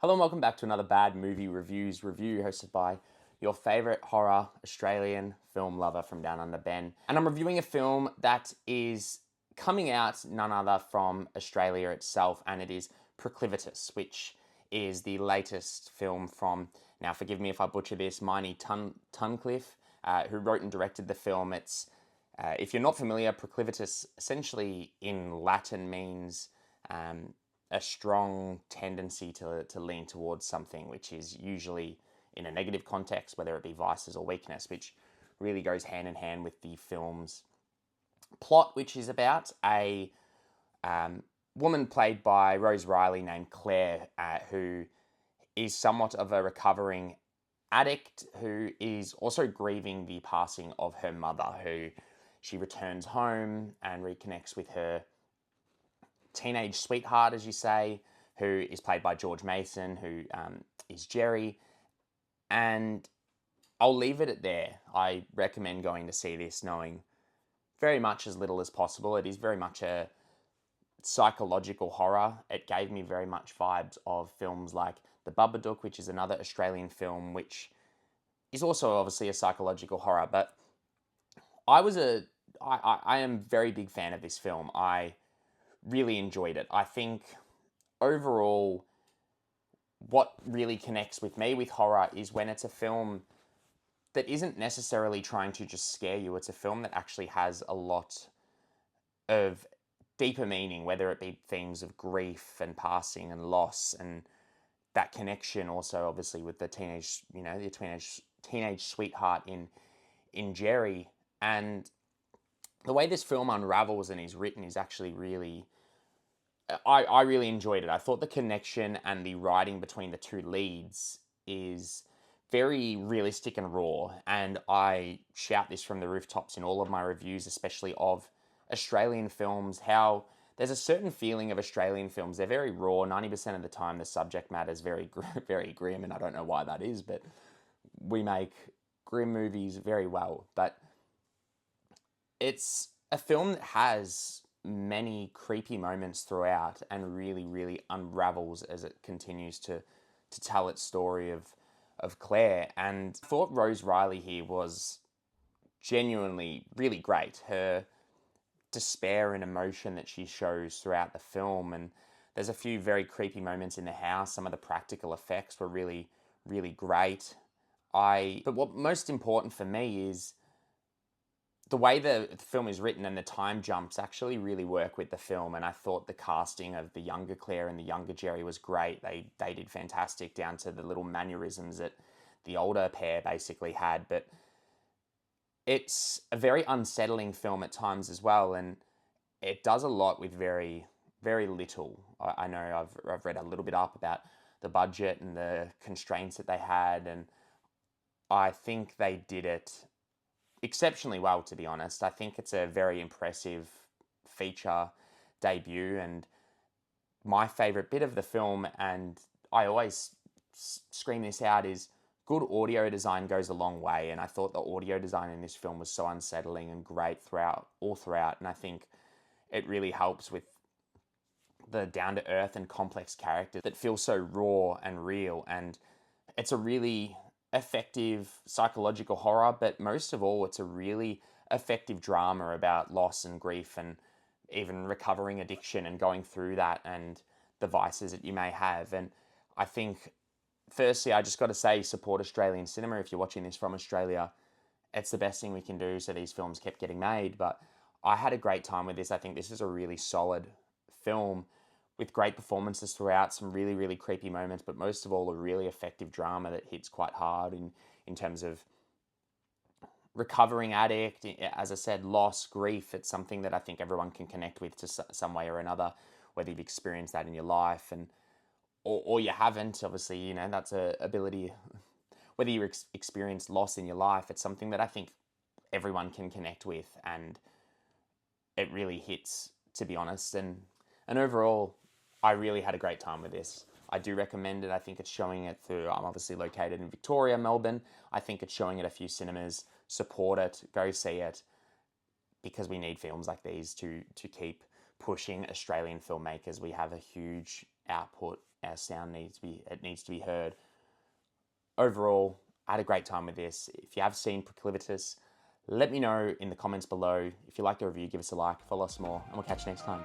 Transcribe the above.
Hello and welcome back to another Bad Movie Reviews review hosted by your favourite horror Australian film lover from down under, Ben. And I'm reviewing a film that is coming out none other from Australia itself, and it is Proclivitas, which is the latest film from, now forgive me if I butcher this, Miney Tunnicliffe, who wrote and directed the film. If you're not familiar, Proclivitas essentially in Latin means a strong tendency to lean towards something, which is usually in a negative context, whether it be vices or weakness, which really goes hand in hand with the film's plot, which is about a woman played by Rose Riley named Claire, who is somewhat of a recovering addict who is also grieving the passing of her mother, who she returns home and reconnects with her teenage sweetheart, as you say, who is played by George Mason, who is Jerry. And I'll leave it at there. I recommend going to see this knowing very much as little as possible. It is very much a psychological horror. It gave me very much vibes of films like The Babadook, which is another Australian film, which is also obviously a psychological horror. But I am a very big fan of this film. I really enjoyed it. I think overall, what really connects with me with horror is when it's a film that isn't necessarily trying to just scare you. It's a film that actually has a lot of deeper meaning, whether it be themes of grief and passing and loss, and that connection also obviously with the teenage sweetheart in Jerry. And the way this film unravels and is written is actually really, I really enjoyed it. I thought the connection and the writing between the two leads is very realistic and raw, and I shout this from the rooftops in all of my reviews, especially of Australian films, how there's a certain feeling of Australian films. They're very raw. 90% of the time the subject matter is very very grim, and I don't know why that is, but we make grim movies very well. But it's a film that has many creepy moments throughout and really, really unravels as it continues to tell its story of Claire. And I thought Rose Riley here was genuinely really great. Her despair and emotion that she shows throughout the film, and there's a few very creepy moments in the house. Some of the practical effects were really, really great. But what most important for me is the way the film is written, and the time jumps actually really work with the film. And I thought the casting of the younger Claire and the younger Jerry was great. They did fantastic, down to the little mannerisms that the older pair basically had. But it's a very unsettling film at times as well, and it does a lot with very, very little. I know I've read a little bit up about the budget and the constraints that they had, and I think they did it exceptionally well, to be honest. I think it's a very impressive feature debut, and my favourite bit of the film, and I always scream this out, is good audio design goes a long way. And I thought the audio design in this film was so unsettling and great all throughout, and I think it really helps with the down-to-earth and complex character that feels so raw and real. And it's a really effective psychological horror, but most of all, it's a really effective drama about loss and grief, and even recovering addiction and going through that, and the vices that you may have. And I think, firstly, I just got to say, support Australian cinema. If you're watching this from Australia, it's the best thing we can do so these films kept getting made. But I had a great time with this. I think this is a really solid film with great performances throughout, some really, really creepy moments, but most of all, a really effective drama that hits quite hard in terms of recovering addict, as I said, loss, grief. It's something that I think everyone can connect with to some way or another, whether you've experienced that in your life or you haven't. Obviously, that's a ability. Whether you experienced loss in your life, it's something that I think everyone can connect with, and it really hits, to be honest. And overall, I really had a great time with this. I do recommend it. I think it's showing it I'm obviously located in Victoria, Melbourne. I think it's showing at a few cinemas. Support it, go see it, because we need films like these to keep pushing Australian filmmakers. We have a huge output our sound needs to be heard. Overall, I had a great time with this. If you have seen Proclivitas, let me know in the comments below. If you like the review, give us a like, follow us more, and we'll catch you next time.